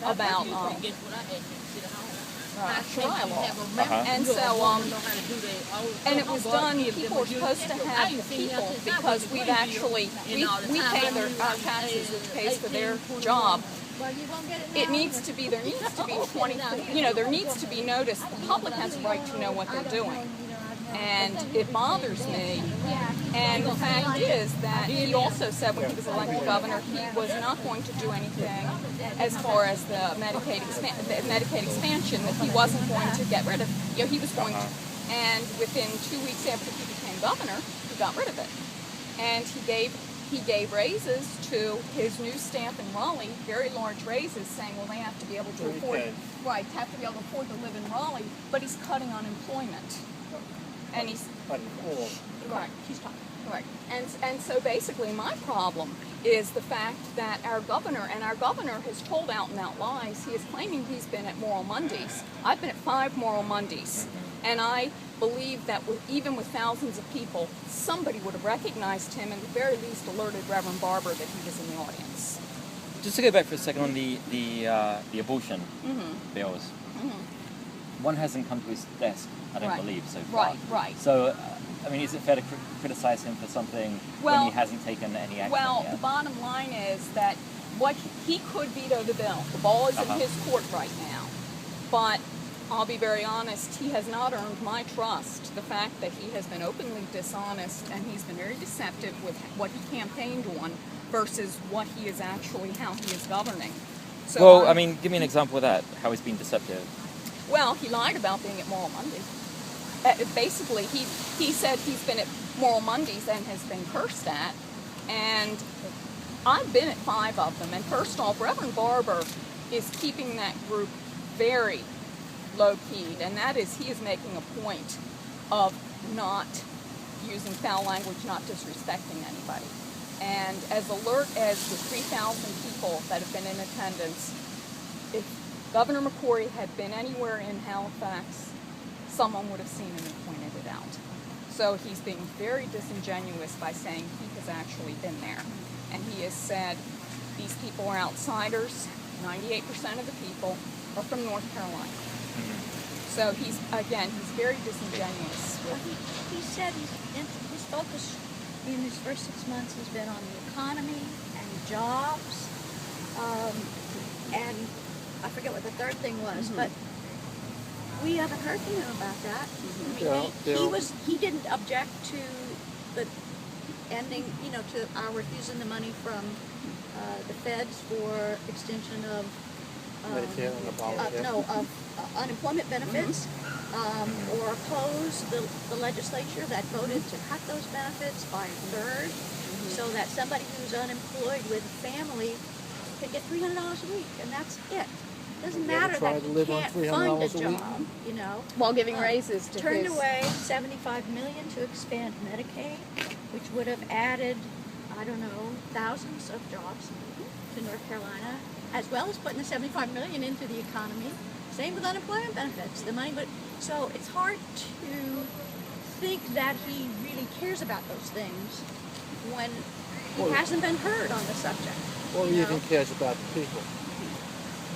about trial. And so, and it was done, people are supposed to have the people, because we've actually, we pay our taxes, which pays for their job. It needs to be, there needs to be 20, there needs to be notice. The public has a right to know what they're doing. And it bothers me. And the fact is that he also said when he was elected governor, he was not going to do anything as far as the Medicaid expansion, that he wasn't going to get rid of. He was going to. And within 2 weeks after he became governor, he got rid of it. And he gave raises to his new staff in Raleigh, very large raises, saying, well, they have to be able to afford, have to be able to afford to live in Raleigh, but he's cutting unemployment. And he's correct. He's talking. Correct. And so basically, my problem is the fact that our governor has told out and out lies. He is claiming he's been at Moral Mondays. I've been at 5 Moral Mondays, and I believe that even with thousands of people, somebody would have recognized him and at the very least alerted Reverend Barber that he was in the audience. Just to go back for a second on the abortion bills. One hasn't come to his desk, I don't believe, so far. Right. So, I mean, is it fair to criticize him for something when he hasn't taken any action yet? The bottom line is that he could veto the bill. The ball is in his court right now. But I'll be very honest, he has not earned my trust. The fact that he has been openly dishonest and he's been very deceptive with what he campaigned on versus what he is actually, how he is governing. So, well, I mean, give me an example of that, how he's been deceptive. Well, he lied about being at Moral Mondays. Basically, he said he's been at Moral Mondays and has been cursed at, and I've been at 5 of them. And first off, Reverend Barber is keeping that group very low-keyed, and that is, he is making a point of not using foul language, not disrespecting anybody. And as alert as the 3,000 people that have been in attendance, if Governor McCrory had been anywhere in Halifax, someone would have seen him and pointed it out. So he's being very disingenuous by saying he has actually been there. And he has said these people are outsiders. 98% of the people are from North Carolina. So he's very disingenuous. He said his focus in his first 6 months has been on the economy and jobs, and I forget what the third thing was, but we haven't heard from him about that. I mean, he didn't object to the ending, to our refusing the money from the feds for extension of unemployment benefits, or oppose the legislature that voted to cut those benefits by a third, so that somebody who's unemployed with a family can get $300 a week, and that's it. It doesn't matter that he can't find a job, While giving raises to turned away $75 million to expand Medicaid, which would have added, thousands of jobs to North Carolina, as well as putting the $75 million into the economy. Same with unemployment benefits. So it's hard to think that he really cares about those things when he hasn't been heard on the subject. Or he even cares about the people.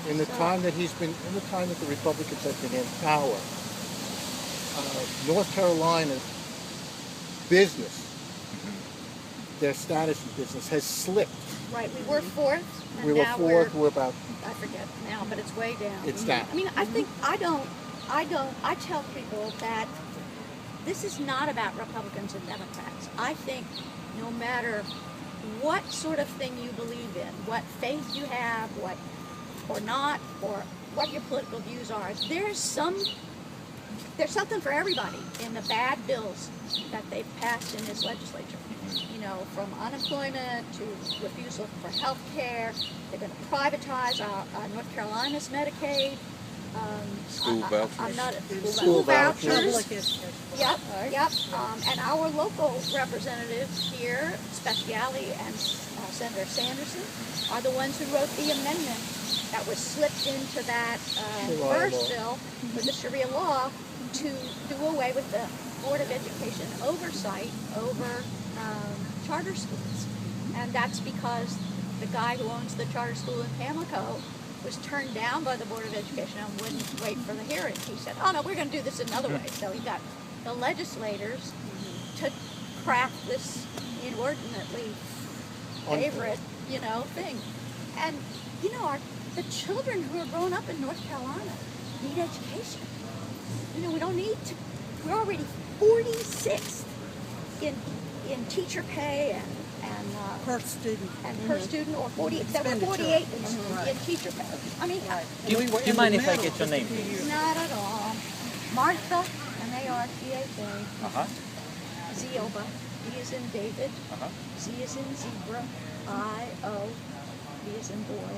In the time that the Republicans have been in power, North Carolina's business, their status in business has slipped. Right, we were 4th. We were 4th. We're about. I forget now, but it's way down. It's down. I mean, I tell people that this is not about Republicans and Democrats. I think no matter what sort of thing you believe in, what faith you have, what your political views are, there's something for everybody in the bad bills that they've passed in this legislature. From unemployment to refusal for health care. They're going to privatize North Carolina's Medicaid. School vouchers. School vouchers. Yep. And our local representatives here, Speciale and Senator Sanderson, are the ones who wrote the amendment that was slipped into that first bill with the Sharia law to do away with the Board of Education oversight over charter schools. And that's because the guy who owns the charter school in Pamlico was was turned down by the Board of Education and wouldn't wait for the hearing. He said, oh no, we're going to do this another way. So he got the legislators to craft this inordinately favorite, thing. And, the children who are growing up in North Carolina need education. We don't need to, we're already 46th in teacher pay and Per student. and per student, or 48 in teacher pay. I mean, Do you mind if I get your name, please? not at all. Martha, M-A-R-T-H-A, Uh-huh. Zioba, D is in David, Uh-huh. Z is in zebra, I-O, B is in boy,